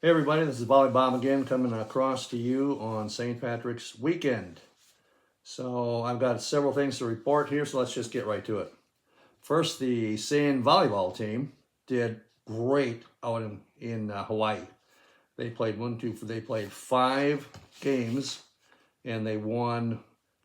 Hey everybody, this is Volleyball again coming across to you on St. Patrick's weekend. So I've got several things to report here, so let's just get right to it. First, the sand volleyball team did great out in Hawaii. They played they played 5 games and they won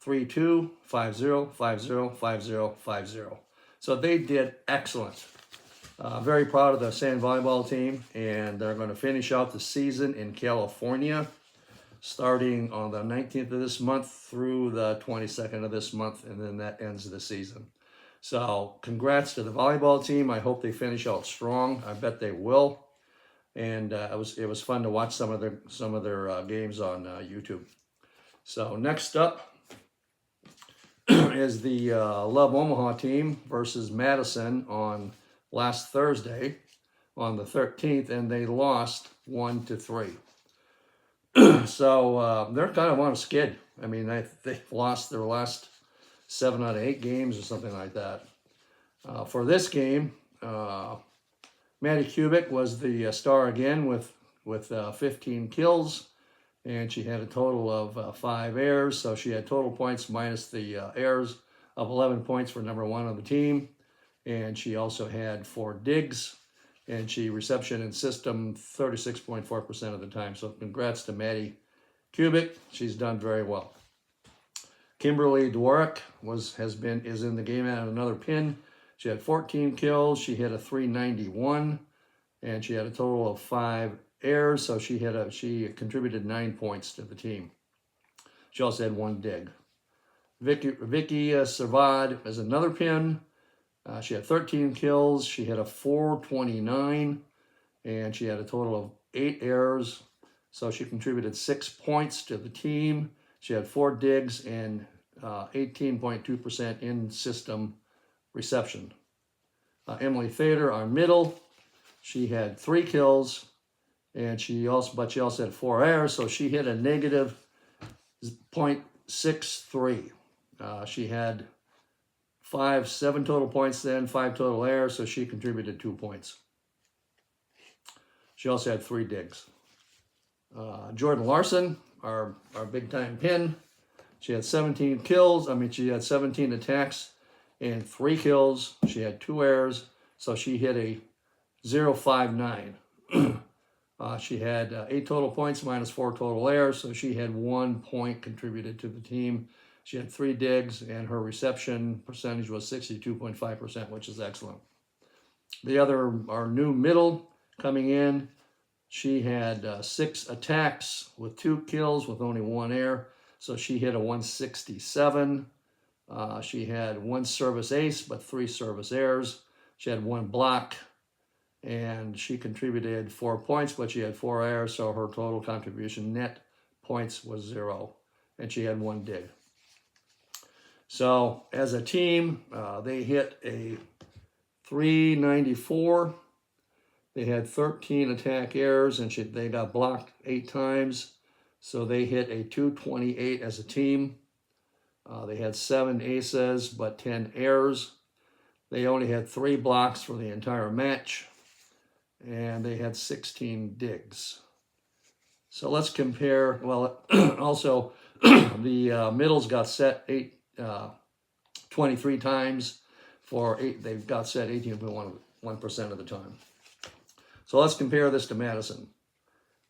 3-2, 5-0, 5-0, 5-0, 5-0. So they did excellent. Very proud of the sand volleyball team, and they're going to finish out the season in California starting on the 19th of this month through the 22nd of this month, and then that ends the season. So congrats to the volleyball team. I hope they finish out strong. I bet they will. And it was fun to watch some of their games on YouTube. So next up is the Love Omaha team versus Madison on last Thursday on the 13th, and they lost 1-3. So they're kind of on a skid. I mean, they've lost their last 7 out of 8 games or something like that. For this game, Maddie Kubik was the star again with 15 kills, and she had a total of 5 errors. So she had total points minus the errors of 11 points for number 1 on the team. And she also had 4 digs, and she reception and system 36.4% of the time. So congrats to Maddie Kubik. She's done very well. Kimberly Dworick is in the game at another pin. She had 14 kills. She hit a 391, and she had a total of 5 errors. So she contributed 9 points to the team. She also had 1 dig. Vicky Servad is another pin. She had 13 kills. She had a 429, and she had a total of 8 errors. So she contributed 6 points to the team. She had 4 digs and 18.2% in system reception. Emily Fader, our middle, she had 3 kills, and she also had 4 errors. So she hit a negative 0.63. She had 7 total points then, 5 total errors, so she contributed 2 points. She also had 3 digs. Jordan Larson, our big time pin, she had 17 kills. She had 17 attacks and 3 kills. She had 2 errors, so she hit a 0.59. She had 8 total points minus 4 total errors, so she had 1 point contributed to the team. She had 3 digs, and her reception percentage was 62.5%, which is excellent. Our new middle coming in, she had 6 attacks with 2 kills with only 1 error, so she hit a 167. She had 1 service ace, but 3 service errors. She had 1 block, and she contributed 4 points, but she had 4 errors, so her total contribution net points was 0, and she had 1 dig. So as a team, they hit a 394. They had 13 attack errors, and they got blocked 8 times. So they hit a 228 as a team. They had 7 aces, but 10 errors. They only had 3 blocks for the entire match, and they had 16 digs. So let's compare. Well, also the middles got set 23 times for 8. They've got set 18.1% of the time. So let's compare this to Madison.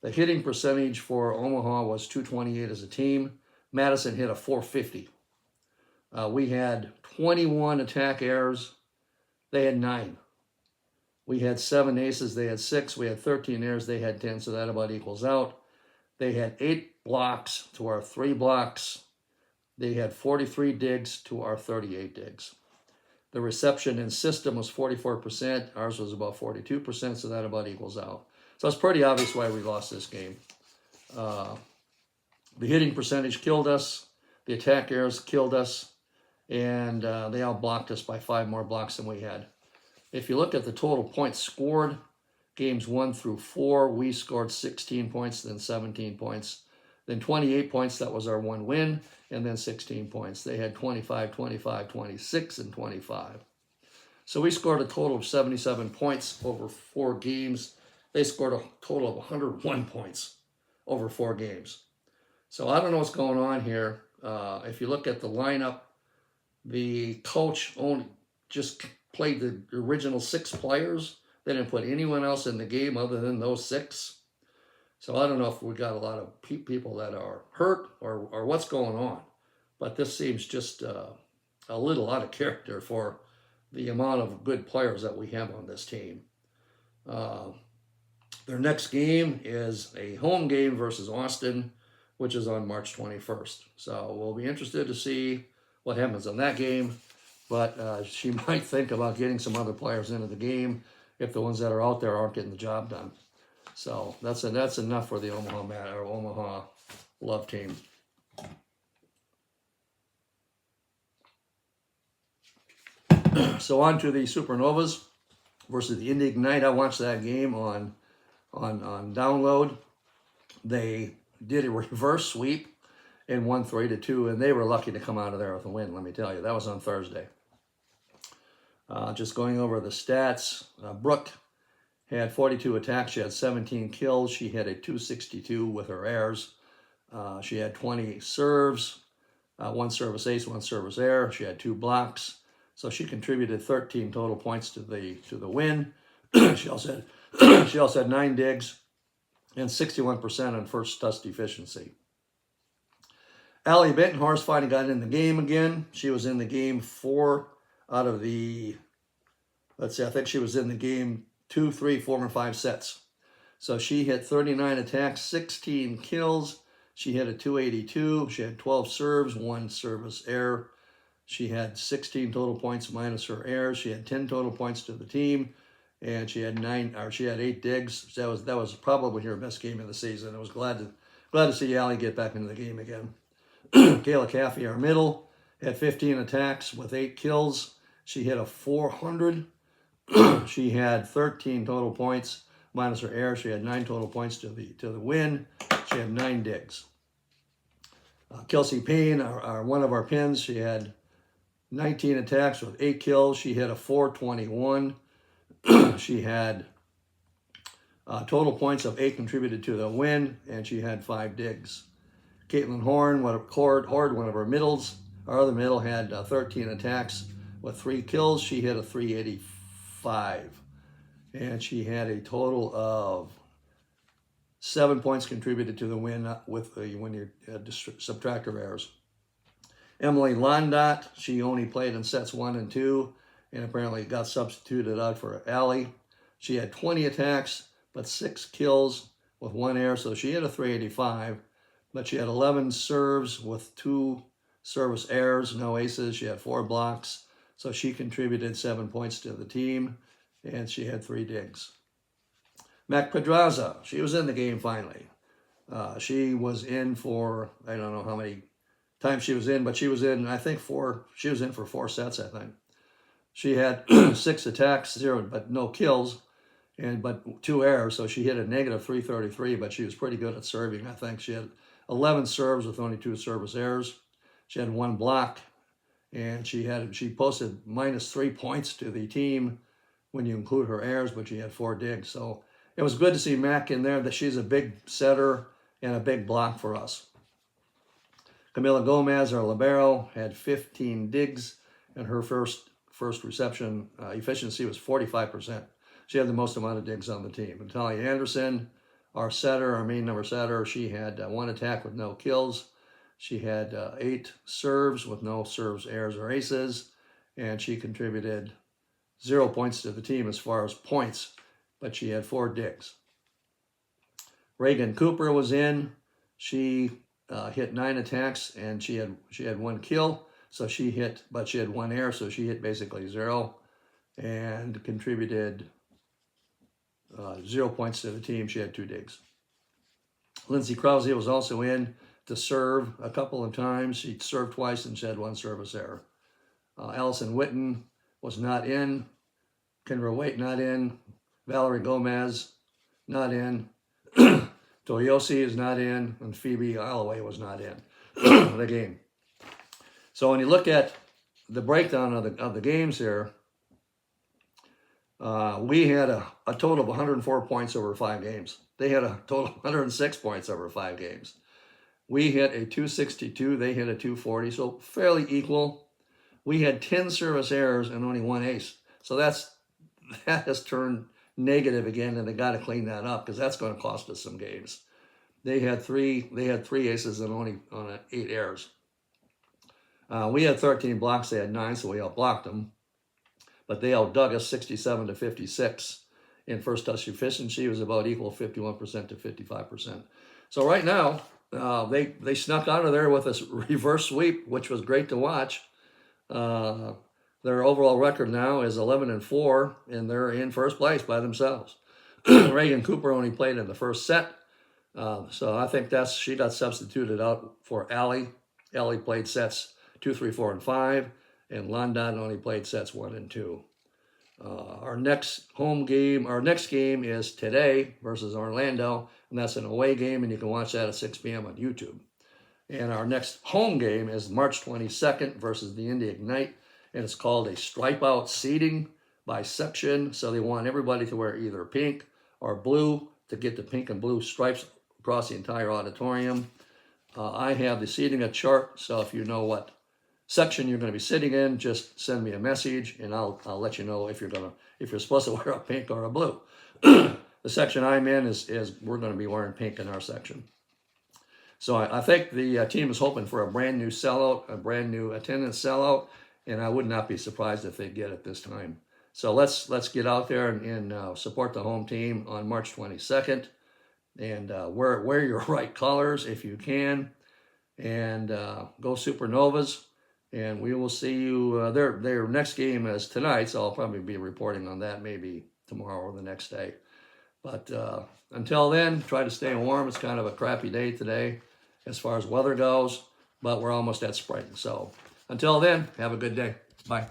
The hitting percentage for Omaha was 228 as a team. Madison hit a 450. We had 21 attack errors. They had 9. We had 7 aces. They had 6. We had 13 errors. They had 10. So that about equals out. They had 8 blocks to our 3 blocks. They had 43 digs to our 38 digs. The reception in system was 44%. Ours was about 42%, so that about equals out. So it's pretty obvious why we lost this game. The hitting percentage killed us. The attack errors killed us. And they outblocked us by 5 more blocks than we had. If you look at the total points scored, games 1 through 4, we scored 16 points, then 17 points. Then 28 points, that was our 1 win, and then 16 points. They had 25, 25, 26, and 25. So we scored a total of 77 points over 4 games, they scored a total of 101 points over 4 games. So I don't know what's going on here. If you look at the lineup, the coach only just played the original 6 players. They didn't put anyone else in the game other than those 6. So I don't know if we got a lot of people that are hurt or what's going on. But this seems just a little out of character for the amount of good players that we have on this team. Their next game is a home game versus Austin, which is on March 21st. So we'll be interested to see what happens in that game. But she might think about getting some other players into the game if the ones that are out there aren't getting the job done. So that's enough for the Omaha Love team. So on to the Supernovas versus the Indy Ignite. I watched that game on download. They did a reverse sweep and won 3-2, and they were lucky to come out of there with a win, let me tell you. That was on Thursday. Just going over the stats, Brooke had 42 attacks. She had 17 kills. She had a 262 with her airs. She had 20 serves, 1 service ace, 1 service error. She had 2 blocks. So she contributed 13 total points to the win. She also had 9 digs and 61% on first touch efficiency. Allie Bittenhorst finally got in the game again. She was in the game 4 out of the, let's see, I think she was in the game 2, 3, 4, and 5 sets. So she hit 39 attacks, 16 kills. She hit a 282. She had 12 serves, 1 service error. She had 16 total points minus her errors. She had 10 total points to the team, and she had 8 digs. That was probably her best game of the season. I was glad to see Allie get back into the game again. Kayla Caffey, our middle, had 15 attacks with 8 kills. She hit a 400. She had 13 total points minus her error. She had 9 total points to the win. She had 9 digs. Kelsey Payne, one of our pins, she had 19 attacks with 8 kills. She hit a 421. She had total points of 8 contributed to the win, and she had 5 digs. Caitlin Horn, one of our middles, our other middle, had 13 attacks with 3 kills. She hit a 385, and she had a total of 7 points contributed to the win when you subtract her errors. Emily Londot, she only played in sets 1 and 2, and apparently got substituted out for Allie. She had 20 attacks, but 6 kills with 1 error, so she hit a 385. But she had 11 serves with 2 service errors, no aces. She had 4 blocks, so she contributed 7 points to the team, and she had 3 digs. Mac Pedraza, she was in the game finally. She was in for, I don't know how many times she was in, but she was in, I think, 4. She was in for 4 sets, I think. She had 6 attacks, 0, but no kills, but 2 errors, so she hit a negative 333, but she was pretty good at serving, I think. She had 11 serves with only 2 service errors. She had 1 block, and she posted minus 3 points to the team when you include her errors, but she had 4 digs. So it was good to see Mac in there, that she's a big setter and a big block for us. Camila Gomez, our libero, had 15 digs, and her first reception efficiency was 45%. She had the most amount of digs on the team. And Talia Anderson, our setter, our main number setter, she had 1 attack with no kills. She had 8 serves with no serves, errors, or aces, and she contributed 0 points to the team as far as points, but she had 4 digs. Reagan Cooper was in. She hit 9 attacks, and she had 1 kill, so she had 1 error, so she hit basically 0, and contributed 0 points to the team. She had 2 digs. Lindsay Krause was also in to serve a couple of times. She served twice, and she had 1 service error. Allison Witten was not in. Kendra Waite not in. Valerie Gomez not in. Toyosi is not in, and Phoebe Alloway was not in the game. So when you look at the breakdown of the games here, We had a total of 104 points over 5 games. They had a total of 106 points over 5 games. We hit a 262, they hit a 240, so fairly equal. We had 10 service errors and only 1 ace. So that has turned negative again, and they got to clean that up because that's going to cost us some games. They had three aces and only on 8 errors. We had 13 blocks, they had 9, so we outblocked them. But they outdug us 67 to 56. In first touch efficiency was about equal 51% to 55%. So right now, they snuck out of there with a reverse sweep, which was great to watch. Their overall record now is 11-4, and they're in first place by themselves. Reagan Cooper only played in the first set, so I think she got substituted out for Allie. Allie played sets 2, 3, 4, and 5, and London only played sets 1 and 2. Our next game is today versus Orlando, and that's an away game, and you can watch that at 6 p.m. on YouTube. And our next home game is March 22nd versus the Indy Ignite, and it's called a stripe out seating by section. So they want everybody to wear either pink or blue to get the pink and blue stripes across the entire auditorium. I have the seating chart, so if you know what section you're going to be sitting in, just send me a message, and I'll let you know if you're supposed to wear a pink or a blue. The section I'm in is we're going to be wearing pink in our section. So I think the team is hoping for a brand new sellout, a brand new attendance sellout, and I would not be surprised if they get it this time. So let's get out there and support the home team on March 22nd, and wear your right colors if you can, and go Supernovas. And we will see you. Their next game is tonight, so I'll probably be reporting on that maybe tomorrow or the next day. But until then, try to stay warm. It's kind of a crappy day today as far as weather goes, but we're almost at spring. So until then, have a good day. Bye.